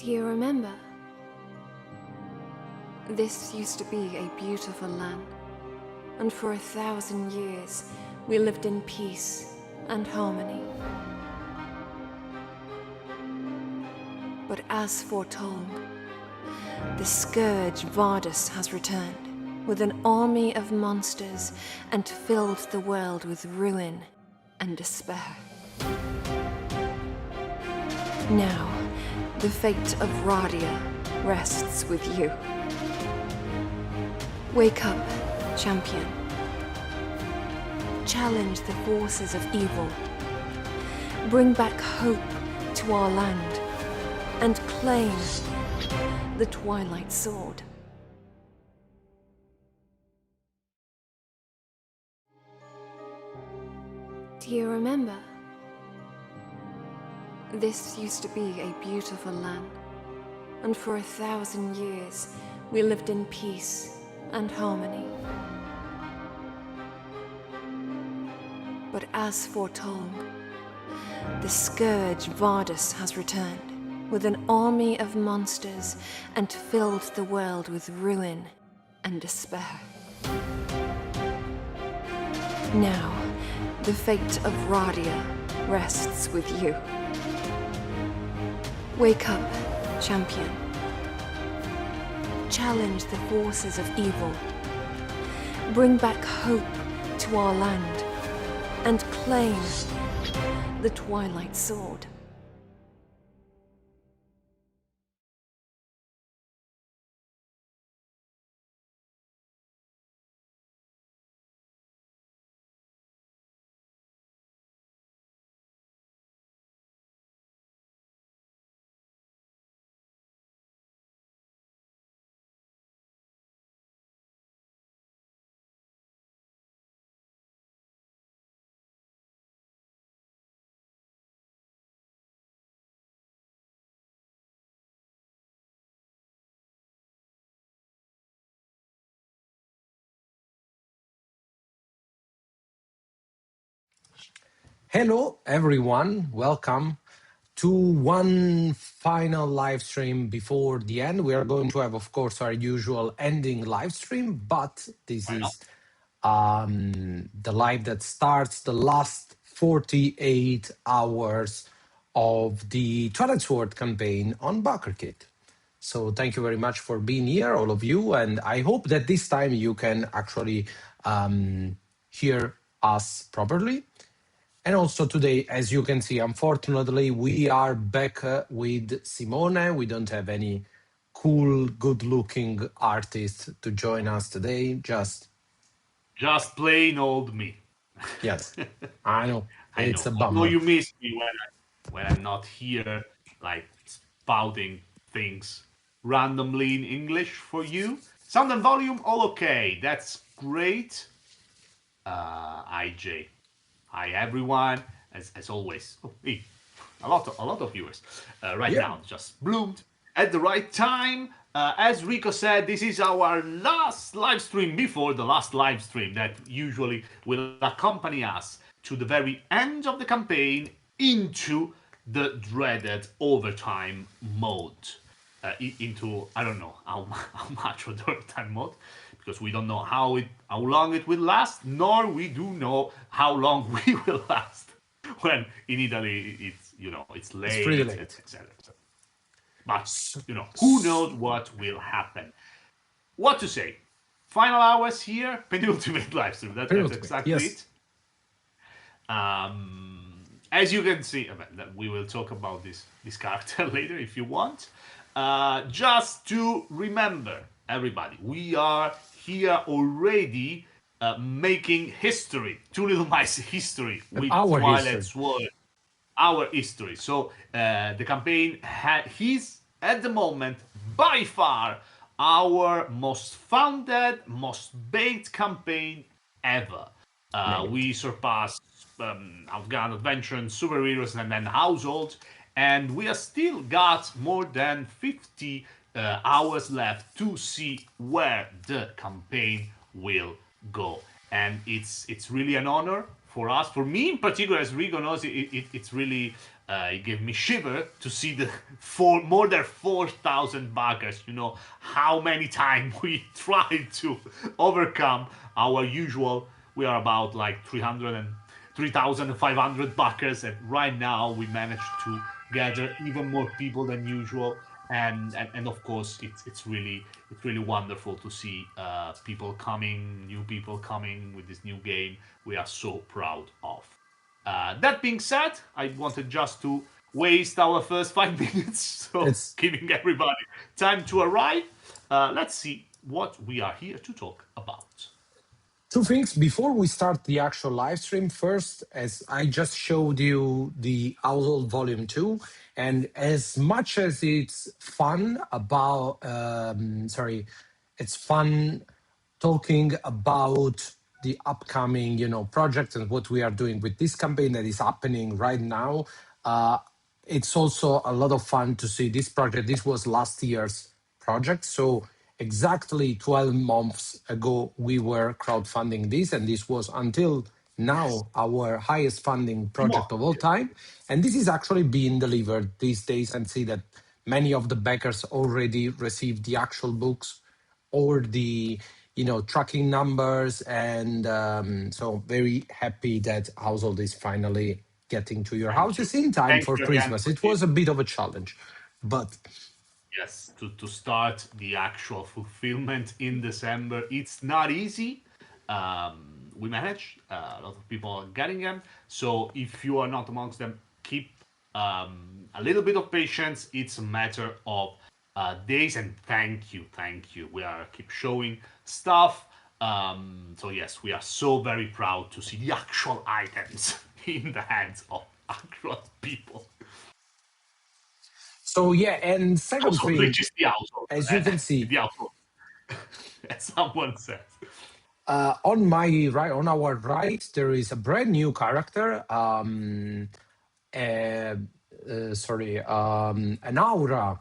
Do you remember? This used to be a beautiful land, and for 1,000 years we lived in peace and harmony. But as foretold, the scourge Vardus has returned with an army of monsters and filled the world with ruin and despair. Now, the fate of Radia rests with you. Wake up, champion. Challenge the forces of evil. Bring back hope to our land and claim the Twilight Sword. Do you remember? This used to be a beautiful land, and for 1,000 years we lived in peace and harmony. But as foretold, the scourge Vardus has returned with an army of monsters and filled the world with ruin and despair. Now, the fate of Radia rests with you. Wake up, champion. Challenge the forces of evil. Bring back hope to our land and claim the Twilight Sword. Hello, everyone. Welcome to one final live stream before the end. We are going to have, of course, our usual ending live stream, but this is the live that starts the last 48 hours of the Twilight Sword campaign on Backerkit. So thank you very much for being here, all of you, and I hope that this time you can actually hear us properly. And also today, as you can see, unfortunately, we are back with Simone. We don't have any cool, good-looking artist to join us today. Just plain old me. yes, I know. It's a I know bummer. you miss me when I'm not here, like spouting things randomly in English for you. Sound and volume all okay. That's great. IJ. Hi everyone. As always. Oh, hey, a lot of viewers right Yeah, now just bloomed at the right time. As Rico said, this is our last live stream before the last live stream that usually will accompany us to the very end of the campaign into the dreaded overtime mode. Into I don't know how much of the overtime mode because we don't know how long it will last, nor we do know how long we will last when in Italy it's it's it's pretty late, late. etc. But So, who knows what will happen? What to say? Final hours here, penultimate live stream. That's penultimate, exactly yes. it. As you can see, we will talk about this character later if you want. Just to remember, everybody, we are here already making history, Two Little Mice history with Our Twilight history. Sword, our history. So the campaign is at the moment by far our most founded, most baked campaign ever. Name it. We surpassed Afghan Adventure and Superheroes and then Household, and we have still got more than 50 hours left to see where the campaign will go. And it's really an honor for us, for me in particular, as Rigo knows, it's really it gave me shiver to see the more than 4,000 backers. You know how many times we tried to overcome our usual. We are about like 3,500 backers, and right now we managed to gather even more people than usual. And of course, it's really wonderful to see people coming, new people coming with this new game. We are so proud of. That being said, I wanted just to waste our first 5 minutes, so It's giving everybody time to arrive. Let's see what we are here to talk about. two things before we start the actual live stream. First, as I just showed you the Household Volume 2, and as much as it's fun about, it's fun talking about the upcoming, projects and what we are doing with this campaign that is happening right now. Uh, it's also a lot of fun to see this project. This was last year's project. So exactly 12 months ago, we were crowdfunding this, and this was until now our highest funding project of all time. And this is actually being delivered these days, and see that many of the backers already received the actual books or the tracking numbers, and so very happy that Household is finally getting to your Thank you. houses in time Thank for you again Christmas. for It this. was a bit of a challenge, but Yes, to start the actual fulfillment in December, it's not easy. We managed. A lot of people are getting them. So if you are not amongst them, keep a little bit of patience. It's a matter of days. And thank you. We are keep showing stuff. So yes, we are so very proud to see the actual items in the hands of actual people. so yeah. And second Household thing, reaches the household. as you can The see, household. As someone says. on my right, on our right, there is a brand new character. Uh, an aura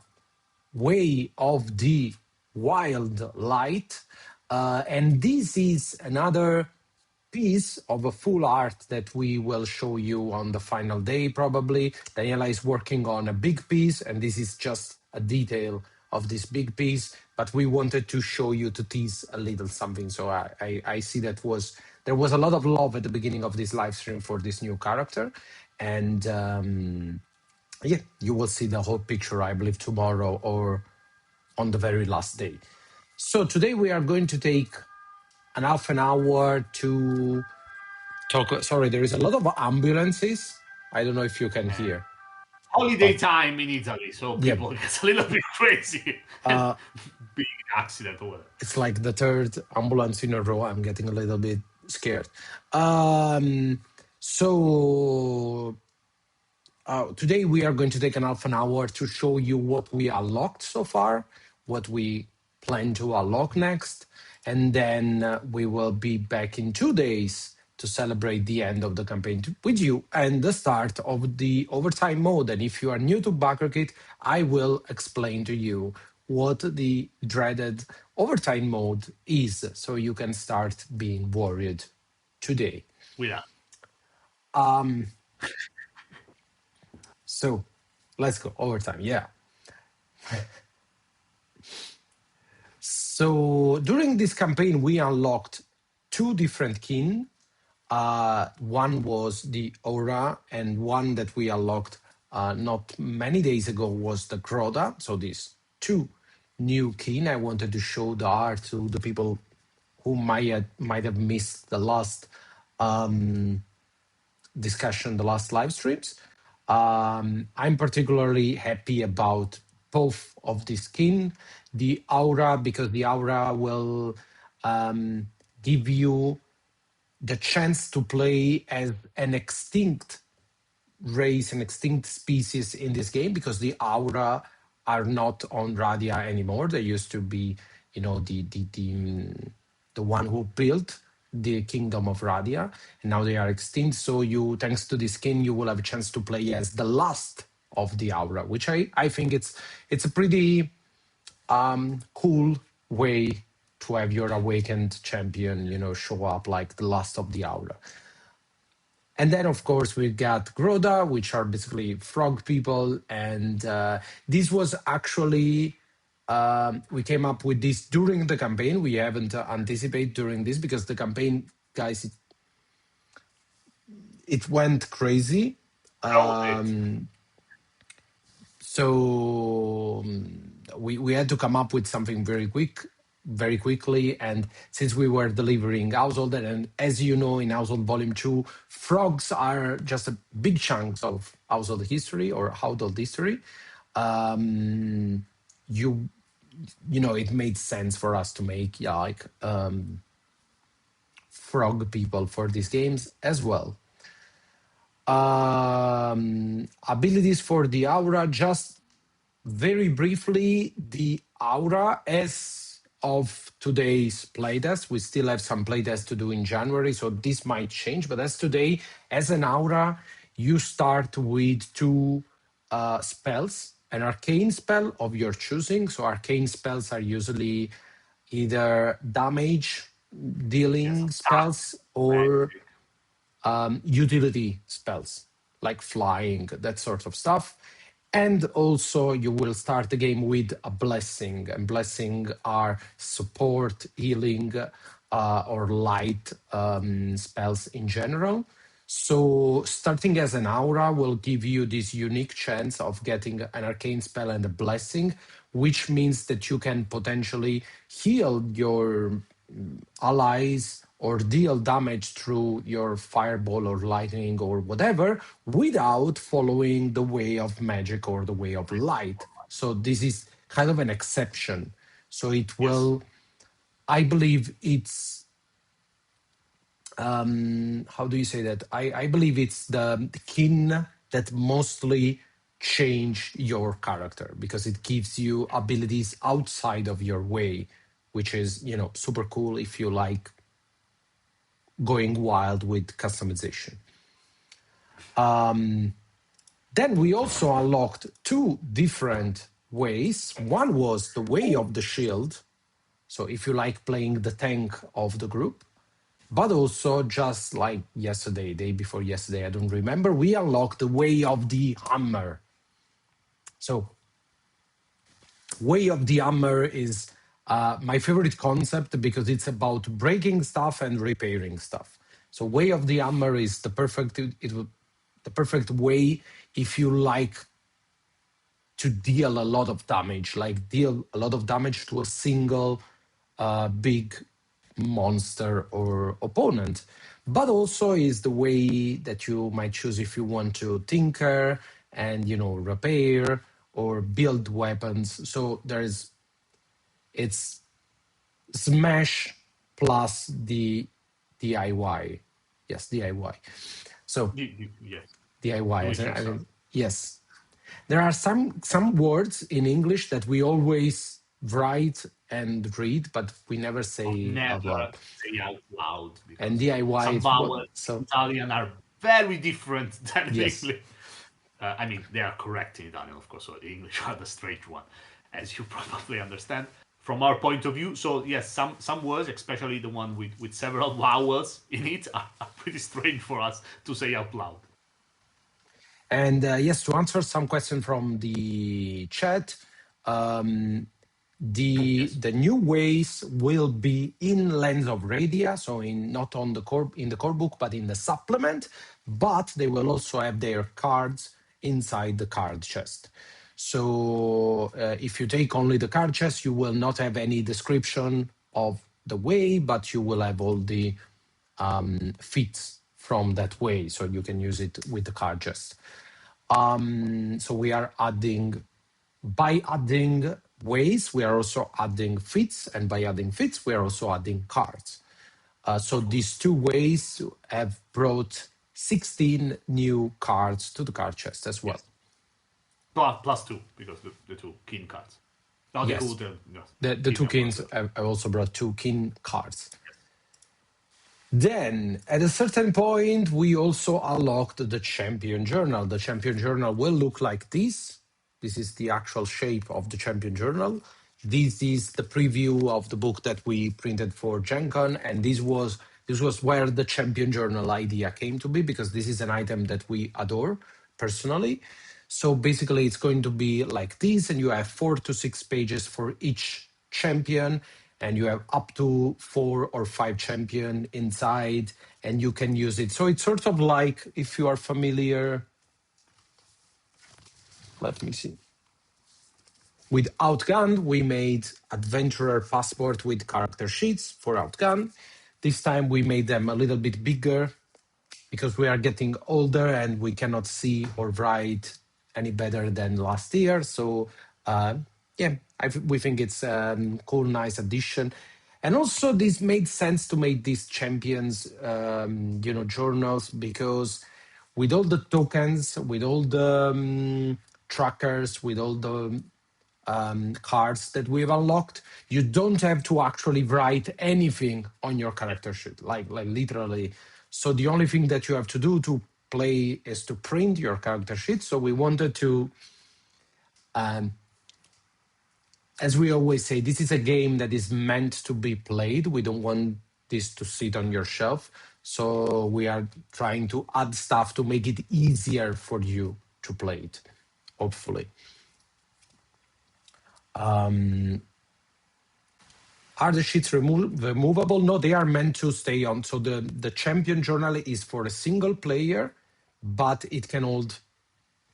way of the wild light. And this is another piece of a full art that we will show you on the final day, probably. Daniela is working on a big piece, and this is just a detail of this big piece, but we wanted to show you, to tease a little something. So I see there was a lot of love at the beginning of this live stream for this new character. And yeah, you will see the whole picture, I believe, tomorrow or on the very last day. So today we are going to take an half an hour to talk. Sorry, there is a lot of ambulances. I don't know if you can hear, Holiday but time in Italy, so yeah, people get a little bit crazy and big accident or whatever. it's like the third ambulance in a row. I'm getting a little bit scared. So today we are going to take an half an hour to show you what we unlocked so far, what we plan to unlock next, and then we will be back in 2 days to celebrate the end of the campaign with you and the start of the overtime mode. And if you are new to Backerkit, I will explain to you what the dreaded overtime mode is, so you can start being worried today. Yeah. So let's go overtime. Yeah. So during this campaign, we unlocked two different kin. One was the aura, and one that we unlocked not many days ago was the Groda. So these two new kin. I wanted to show the art to the people who might have missed the last discussion, the last live streams. I'm particularly happy about both of the skin, the aura, because the aura will give you the chance to play as an extinct race, an extinct species in this game, because the aura are not on Radia anymore. They used to be, the one who built the kingdom of Radia, and now they are extinct. So you, thanks to the skin, you will have a chance to play as the last of the aura, which I think it's a pretty cool way to have your awakened champion, show up like the last of the aura. And then, of course, we got Groda, which are basically frog people. And this was actually, we came up with this during the campaign. We haven't anticipated during this because the campaign, guys, it went crazy. Wrote it. So we had to come up with something very quickly. And since we were delivering Household, and as you know, in Household Volume 2, frogs are just a big chunks of Household history or Household history. You know, it made sense for us to make frog people for these games as well. Abilities for the aura, just very briefly, the aura as of today's playtest, we still have some playtests to do in January, so this might change, but as today, as an aura, you start with two spells, an arcane spell of your choosing. So arcane spells are usually either damage Yes, dealing attack, spells or magic. utility spells like flying, that sort of stuff. And also, you will start the game with a blessing, and blessing are support, healing, or light spells in general. So, starting as an aura will give you this unique chance of getting an arcane spell and a blessing, which means that you can potentially heal your allies or deal damage through your fireball or lightning or whatever without following the way of magic or the way of light. So this is kind of an exception. So it Yes. will, I believe it's, how do you say that? I believe it's the kin that mostly change your character because it gives you abilities outside of your way, which is, you know, super cool if you like going wild with customization. Then we also unlocked two different ways. One was the way of the shield. So if you like playing the tank of the group, but also just like yesterday, day before yesterday, I don't remember, we unlocked the way of the hammer. So way of the hammer is my favorite concept because it's about breaking stuff and repairing stuff. So way of the hammer is the perfect way if you like to deal a lot of damage, like deal a lot of damage to a single big monster or opponent. But also is the way that you might choose if you want to tinker and, you know, repair or build weapons. So it's smash plus the DIY. Yes, DIY. So Yes. DIY. Do it yourself. Yes, there are some words in English that we always write and read, but we never But say out never loud. say out loud And because DIY some is what? vowels in So Italian are very different than in yes. English. I mean, they are correct in Italian, of course, so the English are the strange one, as you probably understand from our point of view. So yes, some words, especially the one with several vowels in it, are pretty strange for us to say out loud. And yes, to answer some question from the chat, um, Yes. the new ways will be in Lens of Radia, so in not on the core in the core book, but in the supplement. But they will also have their cards inside the card chest. So if you take only the card chest, you will not have any description of the way, but you will have all the feats from that way, so you can use it with the card chest. So we are adding, by adding ways, we are also adding fits, and by adding fits, we are also adding cards. So Of course. these two ways have brought 16 new cards to the card chest as well. Yes. Plus two, because the two king cards. Not the Yes, two, the two premium ones. kings have also brought two king cards. Then, at a certain point, we also unlocked the Champion Journal. The Champion Journal will look like this. This is the actual shape of the Champion Journal. This is the preview of the book that we printed for Gen Con, and this was This was where the champion journal idea came to be, because this is an item that we adore personally. So basically it's going to be like this, and you have 4 to 6 pages for each champion, and you have up to 4 or 5 champion inside, and you can use it. So it's sort of like, if you are familiar, let me see. With Outgun, we made Adventurer Passport with character sheets for Outgun. This time we made them a little bit bigger because we are getting older and we cannot see or write any better than last year. So yeah, we think it's a cool, nice addition. And also this made sense to make these champions, journals, because with all the tokens, with all the trackers, with all the cards that we've unlocked, you don't have to actually write anything on your character sheet, like literally. So the only thing that you have to do to play is to print your character sheet. So we wanted to, as we always say, this is a game that is meant to be played. We don't want this to sit on your shelf. So we are trying to add stuff to make it easier for you to play it, hopefully. Are the sheets removable? No, they are meant to stay on. So the champion journal is for a single player, but it can hold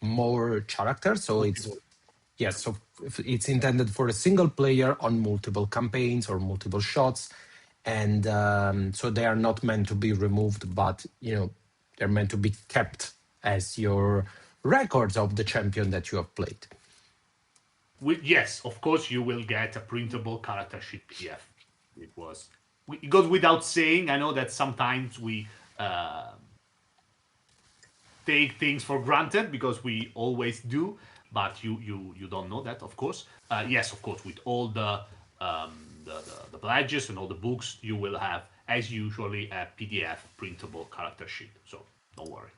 more characters. So so it's intended for a single player on multiple campaigns or multiple shots. And so they are not meant to be removed, but they're meant to be kept as your records of the champion that you have played. Yes, of course, you will get a printable character sheet PDF. It goes without saying. I know that sometimes we take things for granted because we always do, but you don't know that, of course. Yes, of course, with all the pledges and all the books, you will have, as usually, a PDF printable character sheet. So don't worry.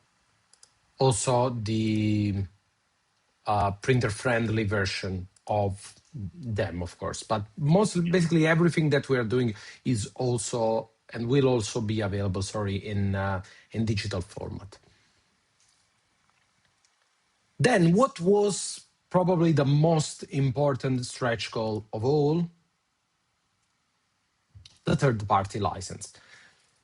Also, the printer-friendly version of them, of course. But basically everything that we are doing is also and will also be available, in digital format. Then, what was probably the most important stretch goal of all? The third-party license.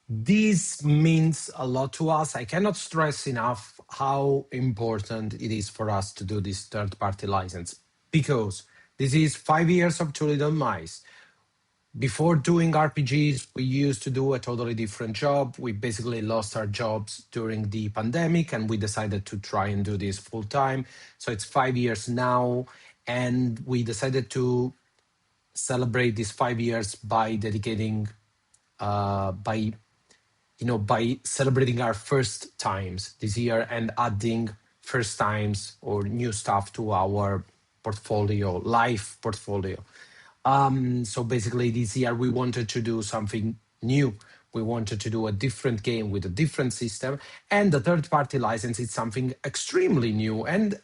This means a lot to us. I cannot stress enough how important it is for us to do this third-party license, because this is 5 years of Two Little Mice. Before doing RPGs, we used to do a totally different job. We basically lost our jobs during the pandemic, and we decided to try and do this full time. So it's 5 years now, and we decided to celebrate these 5 years by dedicating, by celebrating our first times this year and adding first times or new stuff to our live portfolio. So basically this year we wanted to do something new. We wanted to do a different game with a different system, and the third-party license is something extremely new. And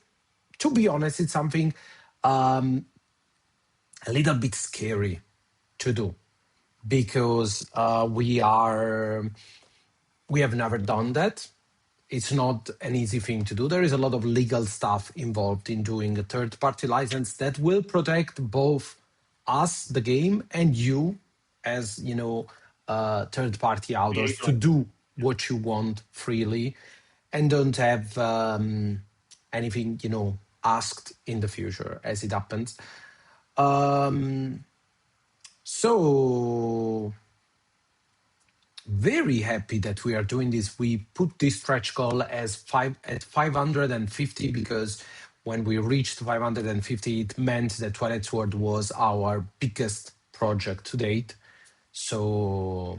to be honest, it's something a little bit scary to do, because we have never done that. It's not an easy thing to do. There is a lot of legal stuff involved in doing a third-party license that will protect both us, the game, and you as, third-party authors to do what you want freely and don't have anything, asked in the future as it happens. So very happy that we are doing this. We put this stretch goal at 550 because when we reached 550, it meant that Twilight Sword was our biggest project to date. So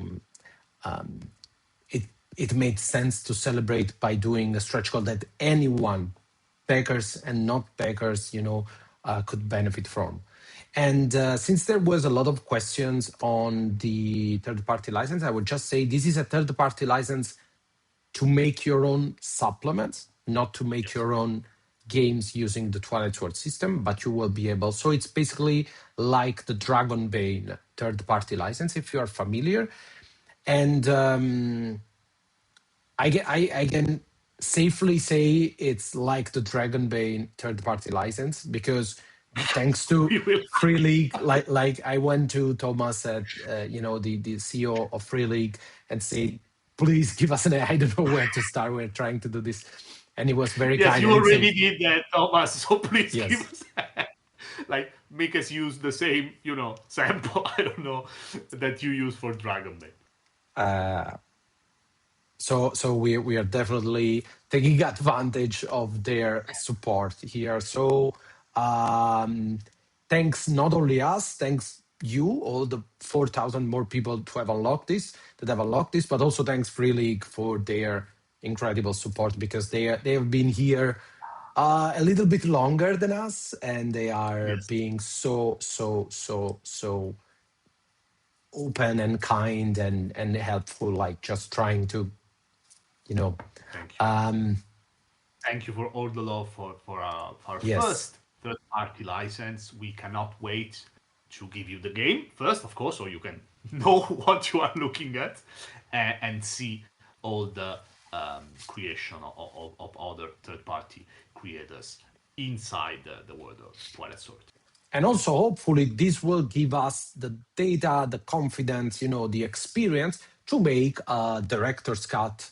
it made sense to celebrate by doing a stretch goal that anyone, backers and not backers, could benefit from. And since there was a lot of questions on the third-party license, I would just say this is a third-party license to make your own supplements, not to make your own games using the Twilight Sword system, but you will be able. So it's basically like the Dragonbane third-party license, if you are familiar. And I can safely say it's like the Dragonbane third-party license, because thanks to We will. Free League, like I went to Thomas at the CEO of Free League and say, please give us an. I don't know where to start. We're trying to do this, and he was very Yes, kind you and say, already did that, Thomas. So please give yes. us, like, make us use the same, sample. I don't know that you use for Dragon Ball. So we are definitely taking advantage of their support here. So thanks not only us, thanks you, all the 4,000 more people to have unlocked this, but also thanks Free League for their incredible support, because they have been here a little bit longer than us, and they are Yes, being so open and kind and helpful, like just trying to you know thank you. Thank you for all the love for our yes. first third party license. We cannot wait to give you the game first, of course, so you can know what you are looking at, and see all the creation of other third party creators inside the world of Twilight Sword. And also hopefully this will give us the data, the confidence, the experience to make a director's cut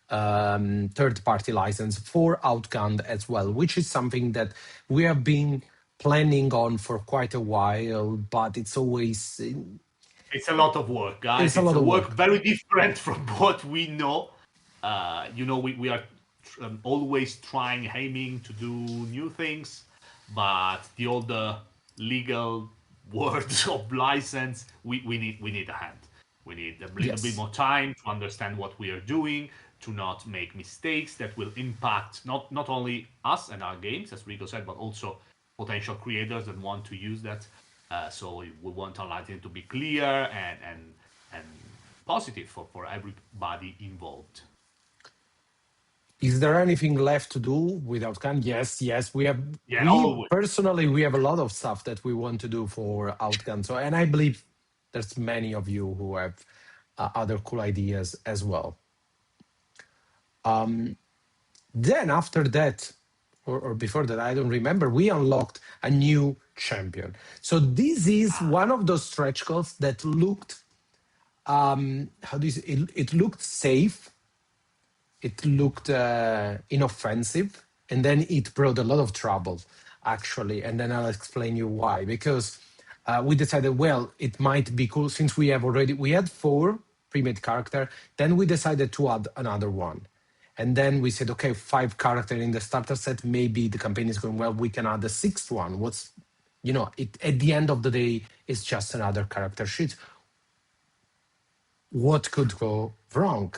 third party license for Outgunned as well, which is something that we have been planning on for quite a while, but It's a lot of work, it's guys. a It's lot a of work work. very different from what we know. We are always trying, aiming to do new things, but the older legal words of license, we need a hand. We need a little bit Yes. more time to understand what we are doing, to not make mistakes that will impact not only us and our games, as Rico said, but also potential creators that want to use that. So we want our lighting to be clear and positive for everybody involved. Is there anything left to do with Outgunned? Yes. Yeah, We always. personally, we have a lot of stuff that we want to do for Outgunned. So, and I believe there's many of you who have other cool ideas as well. Then after that, or before that, I don't remember, we unlocked a new champion. So this is one of those stretch goals that looked, how do you say, it looked safe, it looked inoffensive, and then it brought a lot of trouble, actually. And then I'll explain you why. Because we decided, well, it might be cool since we had 4 pre-made character. Then we decided to add another one. And then we said, okay, 5 character in the starter set. Maybe the campaign is going well. We can add the 6th one. At the end of the day, it's just another character sheet. What could go wrong?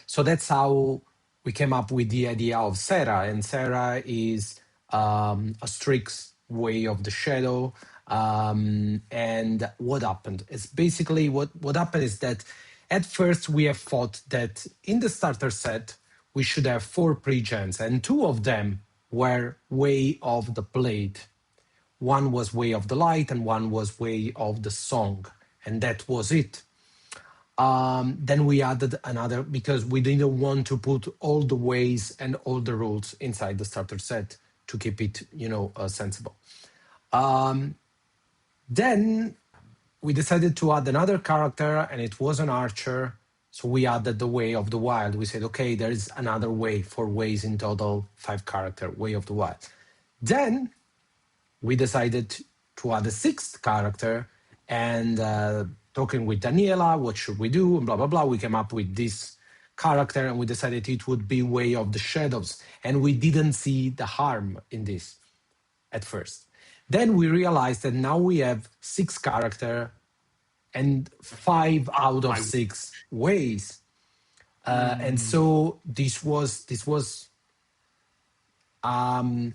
So that's how we came up with the idea of Sarah. And Sarah is a Strix way of the shadow. And what happened is basically what happened is that at first we have thought that in the starter set we should have 4 pre-gens, and 2 of them were Way of the Blade. One was Way of the Light and one was Way of the Song, and that was it. Then we added another because we didn't want to put all the ways and all the rules inside the starter set to keep it, sensible. Then we decided to add another character, and it was an archer. So we added the Way of the Wild. We said, okay, there is another way, 4 ways in total, 5 character, Way of the Wild. Then we decided to add a 6th character, and talking with Daniela, what should we do, and blah, blah, blah. We came up with this character, and we decided it would be Way of the Shadows. And we didn't see the harm in this at first. Then we realized that now we have 6 character and 5 out of 6 ways. And so this was how's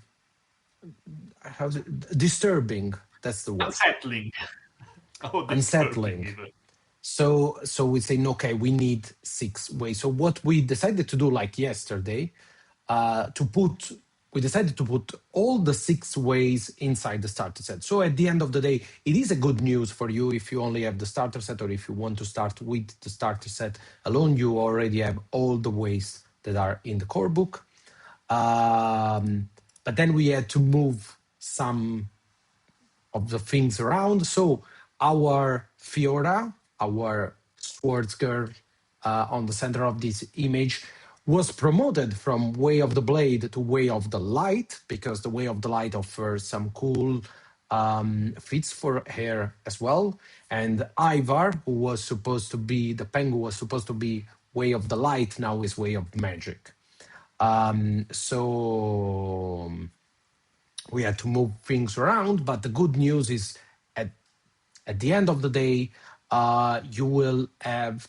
it? Disturbing. That's the word. Unsettling. Oh, disturbing Unsettling. even. So we say, okay, we need 6 ways. So what we decided to do, like yesterday, to put we decided to put all the 6 ways inside the starter set. So at the end of the day, it is a good news for you if you only have the starter set, or if you want to start with the starter set alone, you already have all the ways that are in the core book. But then we had to move some of the things around. So our Fiora, our swords girl on the center of this image, was promoted from Way of the Blade to Way of the Light, because the Way of the Light offers some cool fits for her as well. And Ivar, who was supposed to be, the penguin was supposed to be Way of the Light, now is Way of Magic. So we had to move things around, but the good news is at the end of the day, you will have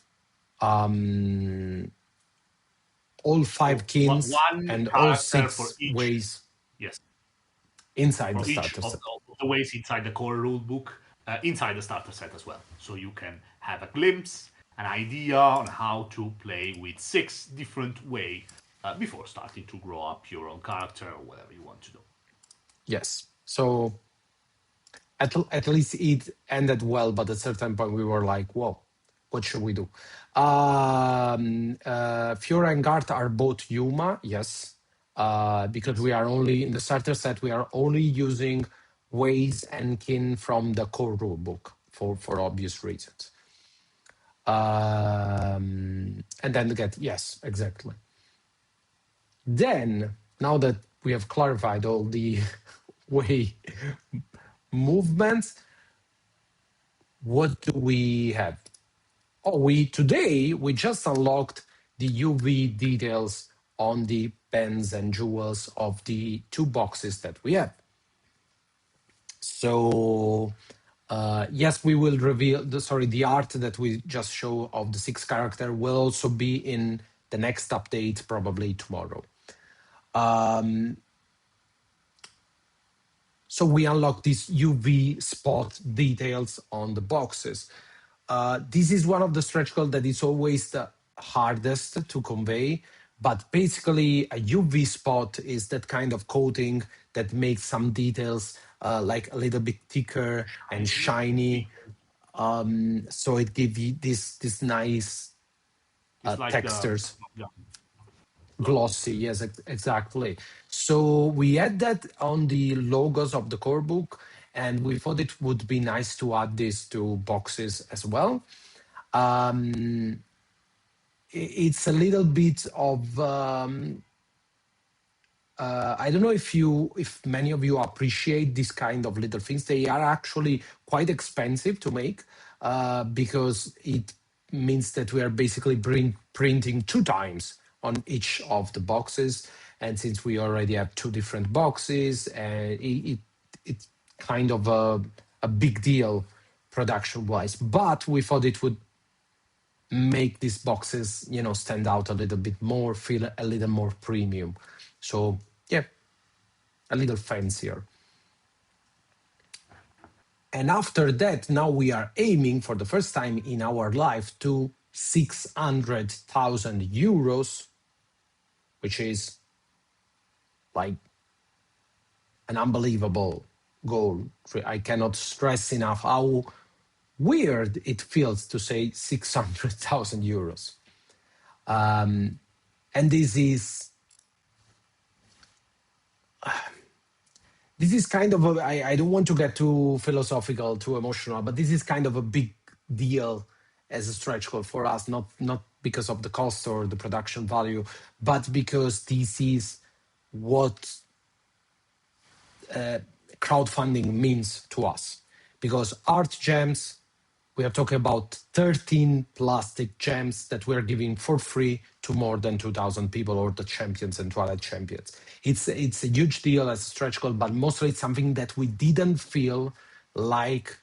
all 5 kins one and all character for 6 each. ways Yes, inside for the each starter of set. the ways inside the core rulebook, inside the starter set as well. So you can have a glimpse, an idea on how to play with 6 different ways before starting to grow up your own character or whatever you want to do. Yes. So at least it ended well, but at a certain point we were like, whoa, what should we do? Fiora and Garth are both Yuma, yes. Because we are only in the starter set, we are only using ways and kin from the core rulebook for obvious reasons. And then get, yes, exactly. Then, now that we have clarified all the way movements, what do we have? Oh, today we just unlocked the UV details on the pens and jewels of the 2 boxes that we have. So yes, we will reveal the art that we just show of the 6 character will also be in the next update, probably tomorrow. So we unlock these UV spot details on the boxes. This is one of the stretch goals that is always the hardest to convey, but basically a UV spot is that kind of coating that makes some details like a little bit thicker and shiny. So it gives you this nice Like textures. the Glossy, yes, exactly. So we add that on the logos of the core book, and we thought it would be nice to add this to boxes as well. It's a little bit of I don't know if many of you appreciate this kind of little things. They are actually quite expensive to make because it means that we are basically printing 2 times on each of the boxes. And since we already have 2 different boxes, it's kind of a big deal production-wise. But we thought it would make these boxes, stand out a little bit more, feel a little more premium. So yeah, a little fancier. And after that, now we are aiming for the first time in our life to 600,000 euros, which is like an unbelievable goal. I cannot stress enough how weird it feels to say 600,000 euros. And this is kind of I don't want to get too philosophical, too emotional, but this is kind of a big deal as a stretch goal for us, not because of the cost or the production value, but because this is what crowdfunding means to us. Because art gems, we are talking about 13 plastic gems that we're giving for free to more than 2,000 people, or the champions and Twilight champions. It's a huge deal as a stretch goal, but mostly it's something that we didn't feel like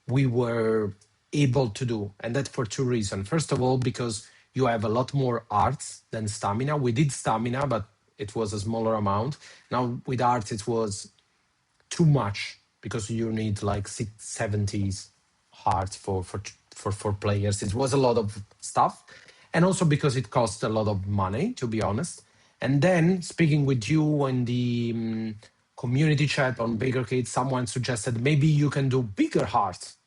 we were able to do. And that for 2 reasons. First of all, because you have a lot more arts than stamina. We did stamina, but it was a smaller amount. Now with arts, it was too much because you need like 70s hearts for players. It was a lot of stuff, and also because it cost a lot of money, to be honest. And then speaking with you in the community chat on Backerkit, someone suggested maybe you can do bigger hearts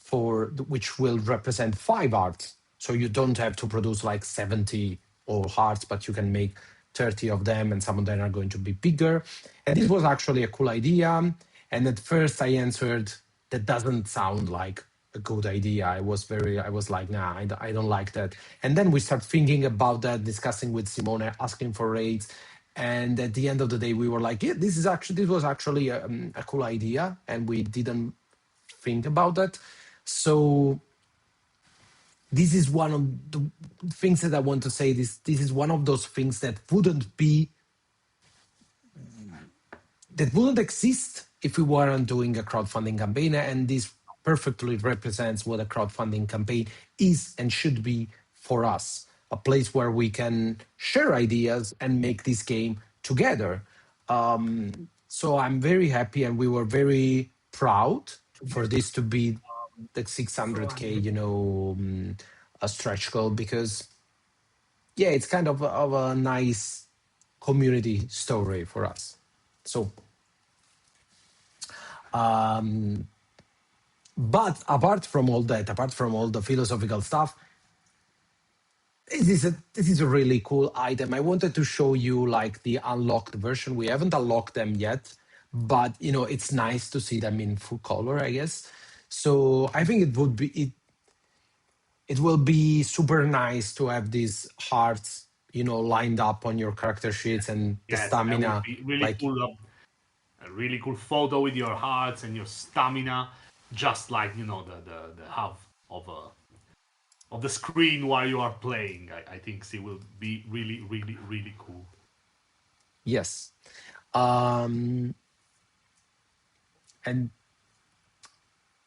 which will represent 5 hearts. So you don't have to produce like 70 all hearts, but you can make 30 of them, and some of them are going to be bigger. And this was actually a cool idea. And at first I answered, that doesn't sound like a good idea. I was like, nah, I don't like that. And then we start thinking about that, discussing with Simone, asking for rates. And at the end of the day, we were like, yeah, this was actually a cool idea. And we didn't think about that. So this is one of the things that I want to say. This is one of those things that wouldn't exist if we weren't doing a crowdfunding campaign, and this perfectly represents what a crowdfunding campaign is and should be for us, a place where we can share ideas and make this game together. So I'm very happy, and we were very proud for this to be the 600k, a stretch goal, because yeah, it's kind of a nice community story for us. So but apart from all that, apart from all the philosophical stuff, this is a really cool item. I wanted to show you like the unlocked version. We haven't unlocked them yet, but it's nice to see them in full color, I guess. So I think it will be super nice to have these hearts, lined up on your character sheets, and the Yes, that would stamina. be really Like, cool. A really cool photo with your hearts and your stamina, just like the half of the screen while you are playing. I think it will be really, really, really cool. yes. And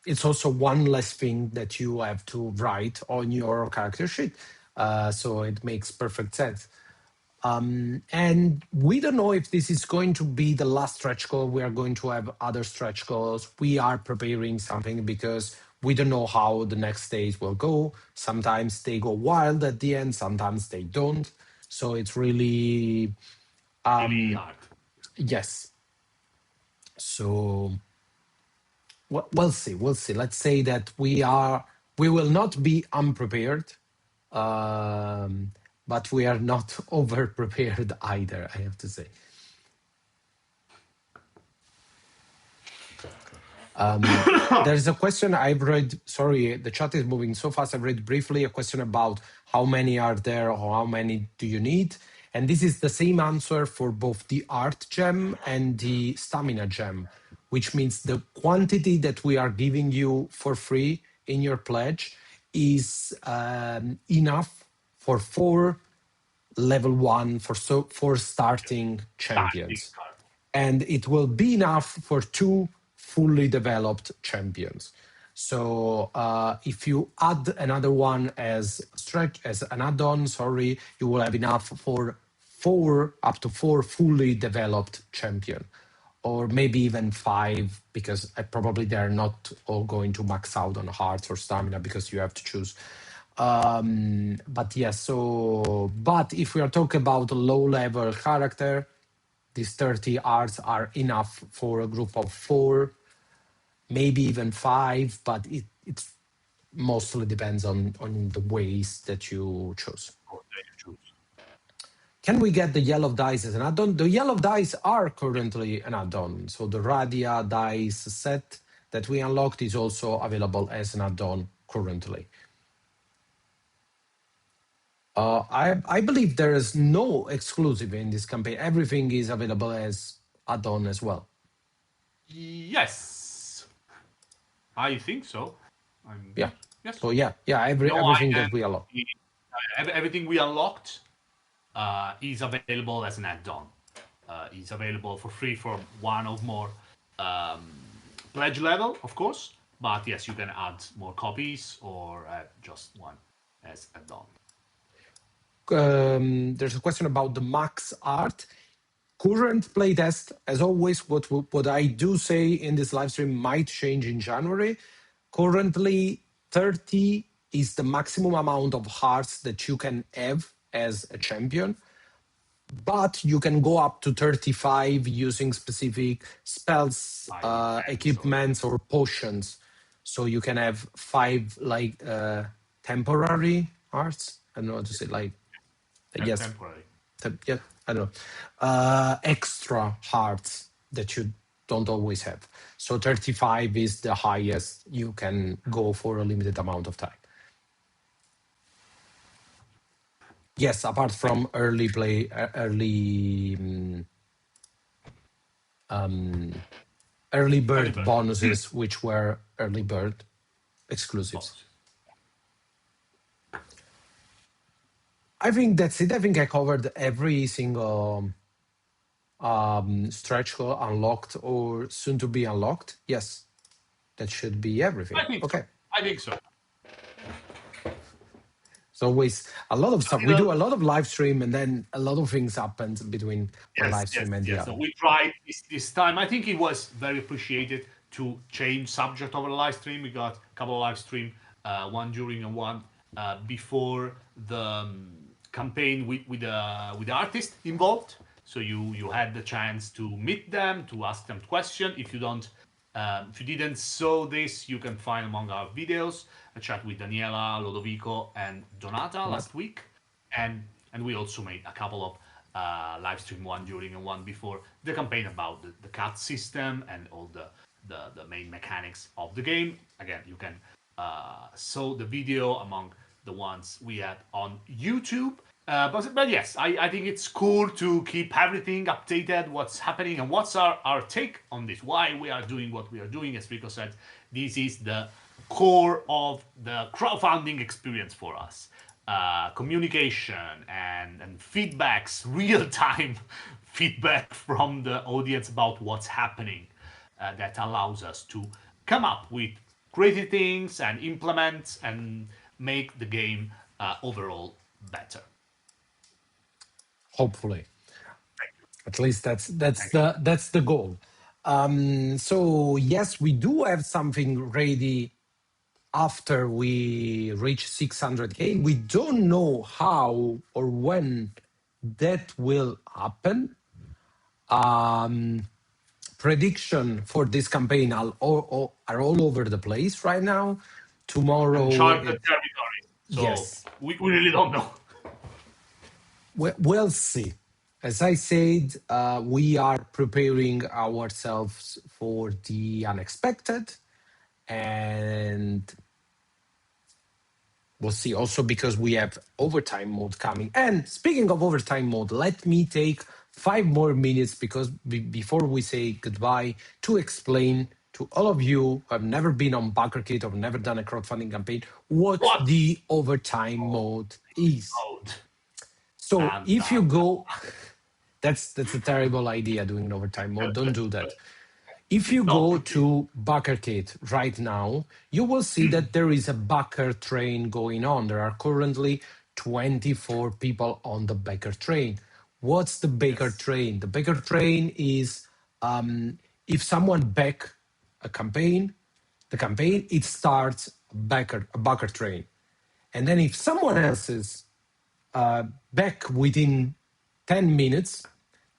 it's also one less thing that you have to write on your character sheet. So it makes perfect sense. And we don't know if this is going to be the last stretch goal. We are going to have other stretch goals. We are preparing something because we don't know how the next days will go. Sometimes they go wild at the end, sometimes they don't. So it's really, Really hard. yes. So we'll see. We'll see. Let's say that we will not be unprepared, but we are not over prepared either, I have to say. There's a question I've read. Sorry, the chat is moving so fast. I've read briefly a question about how many are there or how many do you need. And this is the same answer for both the art gem and the stamina gem, which means the quantity that we are giving you for free in your pledge is enough for 4 level 1 for starting champions. And it will be enough for 2 fully developed champions. So if you add another one as an add-on, you will have enough for up to 4 fully developed champion, or maybe even 5, because probably they're not all going to max out on hearts or stamina, because you have to choose. But yes, but if we are talking about a low-level character, these 30 arts are enough for a group of 4, maybe even 5, but it mostly depends on the ways that you choose. Can we get the yellow dice as an add-on? The yellow dice are currently an add-on. So the Radia dice set that we unlocked is also available as an add-on currently. I believe there is no exclusive in this campaign. Everything is available as add-on as well. Yes, I think so. Yeah. Yes. So everything that we unlocked. Everything we unlocked is available as an add-on. Is available for free for 1 or more pledge level, of course. But yes, you can add more copies or just 1 as add-on. There's a question about the max art. Current playtest, as always, what I do say in this live stream might change in January. Currently, 30 is the maximum amount of hearts that you can have as a champion. but you can go up to 35 using specific spells, equipments, or potions. So you can have 5 like temporary hearts. I don't know how to say, like, yes, Temporary. yeah, I don't know, extra hearts that you don't always have. So 35 is the highest you can go for a limited amount of time. Yes, apart from early play, early bird bonuses, which were early bird exclusives. I think that's it. I think I covered every single stretch goal unlocked or soon to be unlocked. Yes, that should be everything. Okay. I think so. It's always a lot of stuff. We do a lot of live stream, and then a lot of things happen between one live stream and the other. So we tried this time. I think it was very appreciated to change subject of a live stream. We got a couple of live stream, one during and one before the campaign with the artist involved. So you had the chance to meet them, to ask them questions. If you didn't saw this, you can find among our videos a chat with Daniela, Lodovico, and Donata last week, and we also made a couple of live stream, one during and one before the campaign, about the cut system and all the main mechanics of the game. Again, you can saw the video among the ones we had on YouTube. But yes, I think it's cool to keep everything updated, what's happening, and what's our take on this, why we are doing what we are doing. As Rico said, this is the core of the crowdfunding experience for us. Communication and feedbacks, real-time feedback from the audience about what's happening, that allows us to come up with crazy things and implement and make the game overall better. Hopefully, at least that's the goal. So yes, we do have something ready after we reach 600k. We don't know how or when that will happen. Prediction for this campaign are all over the place right now. Tomorrow, uncharted territory. So yes, we really don't know. We'll see. As I said, we are preparing ourselves for the unexpected, and we'll see. Also, because we have overtime mode coming. And speaking of overtime mode, let me take 5 more minutes, because before we say goodbye, to explain to all of you who have never been on Backerkit or never done a crowdfunding campaign what the overtime mode is. So if you go, that's a terrible idea, doing an overtime mode. Don't do that. If you go to Backerkit right now, you will see that there is a Backer train going on. There are currently 24 people on the Backer train. What's the Backer train? The Backer train is if someone back a campaign, it starts a Backer train. And then if someone else is back within 10 minutes,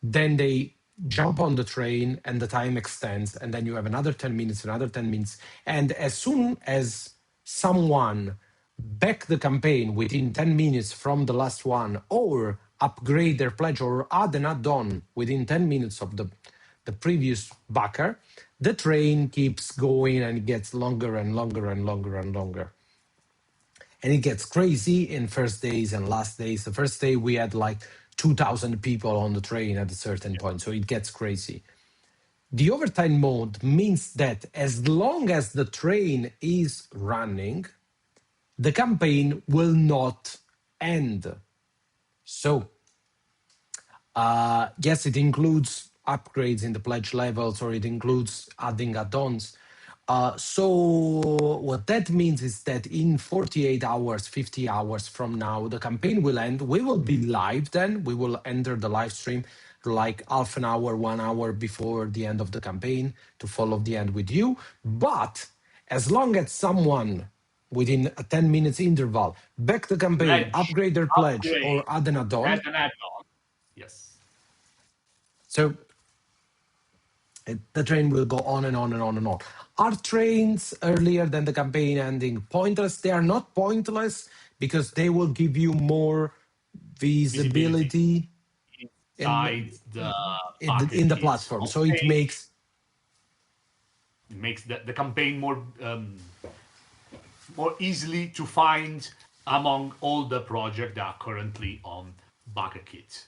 then they jump on the train and the time extends, and then you have another 10 minutes, another 10 minutes. And as soon as someone back the campaign within 10 minutes from the last one, or upgrade their pledge or add an add-on within 10 minutes of the previous backer, the train keeps going and it gets longer and longer and longer and longer. And it gets crazy in first days and last days. The first day we had like 2,000 people on the train at a certain point, so it gets crazy. The overtime mode means that as long as the train is running, the campaign will not end. So, yes, it includes upgrades in the pledge levels, or it includes adding add-ons. So what that means is that in 48 hours, 50 hours from now, the campaign will end. We will be live then. We will enter the live stream like half an hour, 1 hour before the end of the campaign to follow the end with you. But as long as someone within a 10 minutes interval back the campaign, upgrade their pledge, or add an add-on, Yes. So the train will go on and on and on and on. Are trains earlier than the campaign ending pointless? They are not pointless because they will give you more Visibility visibility inside in the in the Backerkit platform. So it homepage. makes It makes the campaign more easily to find among all the projects that are currently on Backerkit.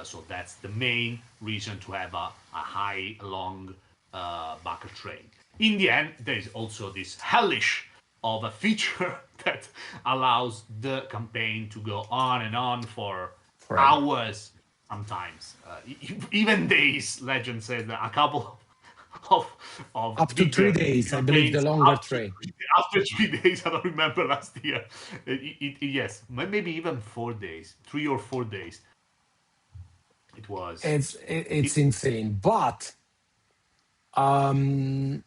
So that's the main reason to have a high, long Backer train. In the end, there is also this hellish of a feature that allows the campaign to go on and on for forever. hours, sometimes even days. Legend said that a couple of Up to bigger 3 days, I believe, the campaigns longer train. after 3 days. I don't remember last year. Yes, maybe even 4 days, 3 or 4 days. It was. It, It's insane, but um,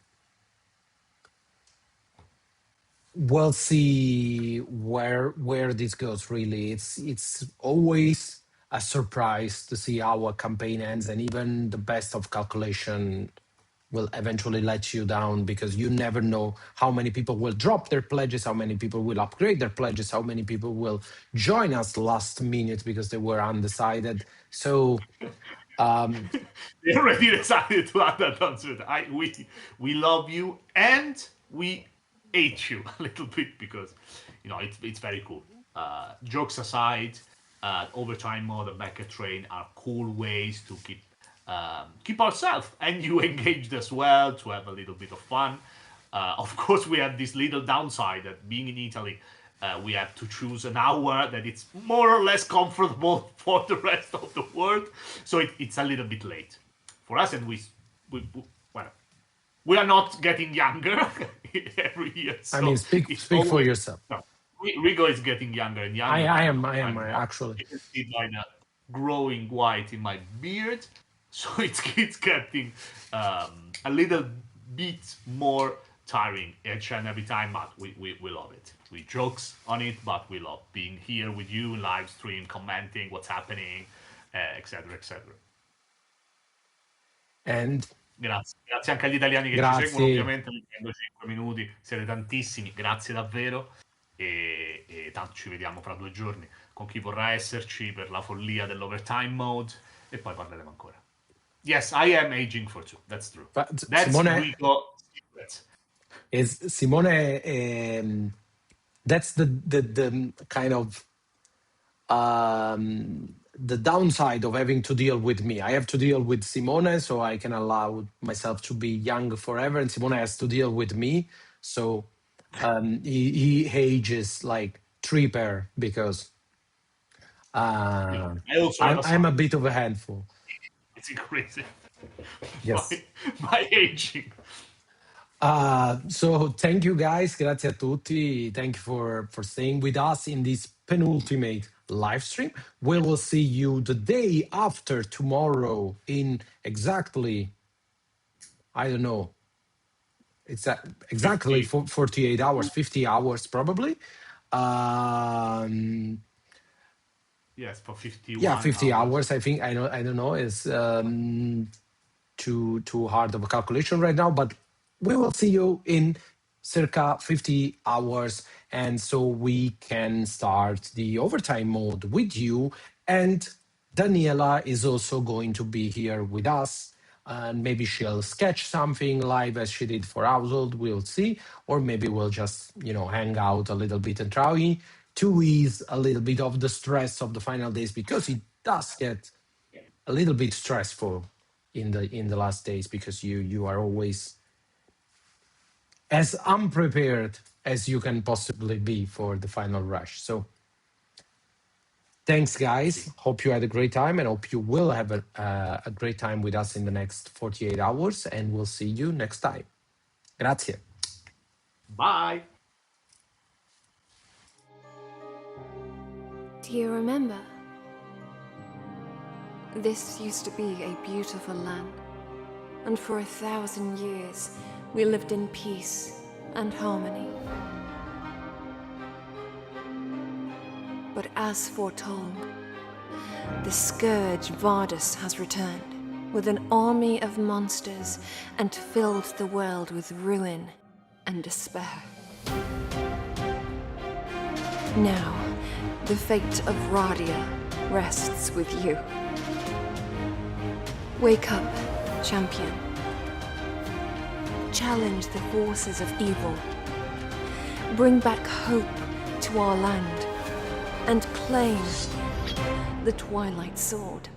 we'll see where this goes. Really, it's always a surprise to see how a campaign ends, and even the best of calculation will eventually let you down because you never know how many people will drop their pledges, how many people will upgrade their pledges, how many people will join us last minute because they were undecided. So they already decided to add that onto it. We love you and we hate you a little bit because it's very cool. Jokes aside, overtime mode and Mecha Train are cool ways to keep ourselves and you engaged as well to have a little bit of fun. Of course, we have this little downside that being in Italy, we have to choose an hour that it's more or less comfortable for the rest of the world. So it's a little bit late for us, and well, we are not getting younger every year. I mean, So it's speak for always yourself. no, Rigo is getting younger and younger. I am I'm actually. you can see by the growing white in my beard. So it's getting a little bit more tiring each and every time, but we love it. We jokes on it, but we love being here with you, live stream, commenting what's happening, etc. etc. And Grazie anche agli italiani che ci seguono, grazie. ovviamente, mettendo 5 minuti, siete tantissimi, grazie davvero. E tanto ci vediamo fra 2 giorni con chi vorrà esserci per la follia dell'overtime mode e poi parleremo ancora. Yes, I am aging for two. That's true. But That's Simone Rico secret. is Simone. That's the kind of the downside of having to deal with me. I have to deal with Simone, so I can allow myself to be young forever, and Simone has to deal with me. So he ages like three pair because Yeah, uh, I also have a I'm a son. bit of a handful. It's increasing. Yes. My aging. So thank you guys, grazie a tutti. Thank you for staying with us in this penultimate live stream. We will see you the day after tomorrow in exactly, I don't know, it's exactly 50. 48 hours, 50 hours probably. Um, Yes, for yeah, 51 50 hours. hours. I think I don't know. Is too hard of a calculation right now, but we will see you in circa 50 hours, and so we can start the overtime mode with you. And Daniela is also going to be here with us, and maybe she'll sketch something live as she did for household. We'll see, or maybe we'll just hang out a little bit and try to ease a little bit of the stress of the final days because it does get a little bit stressful in the last days because you are always as unprepared as you can possibly be for the final rush. So thanks guys, See. hope you had a great time and hope you will have a great time with us in the next 48 hours, and we'll see you next time. Grazie. Bye. Do you remember? This used to be a beautiful land, and for 1,000 years we lived in peace and harmony. But as foretold, The scourge Vardus has returned, with an army of monsters, and filled the world with ruin and despair. Now, the fate of Radia rests with you. Wake up, champion. Challenge the forces of evil. Bring back hope to our land, and claim the Twilight Sword.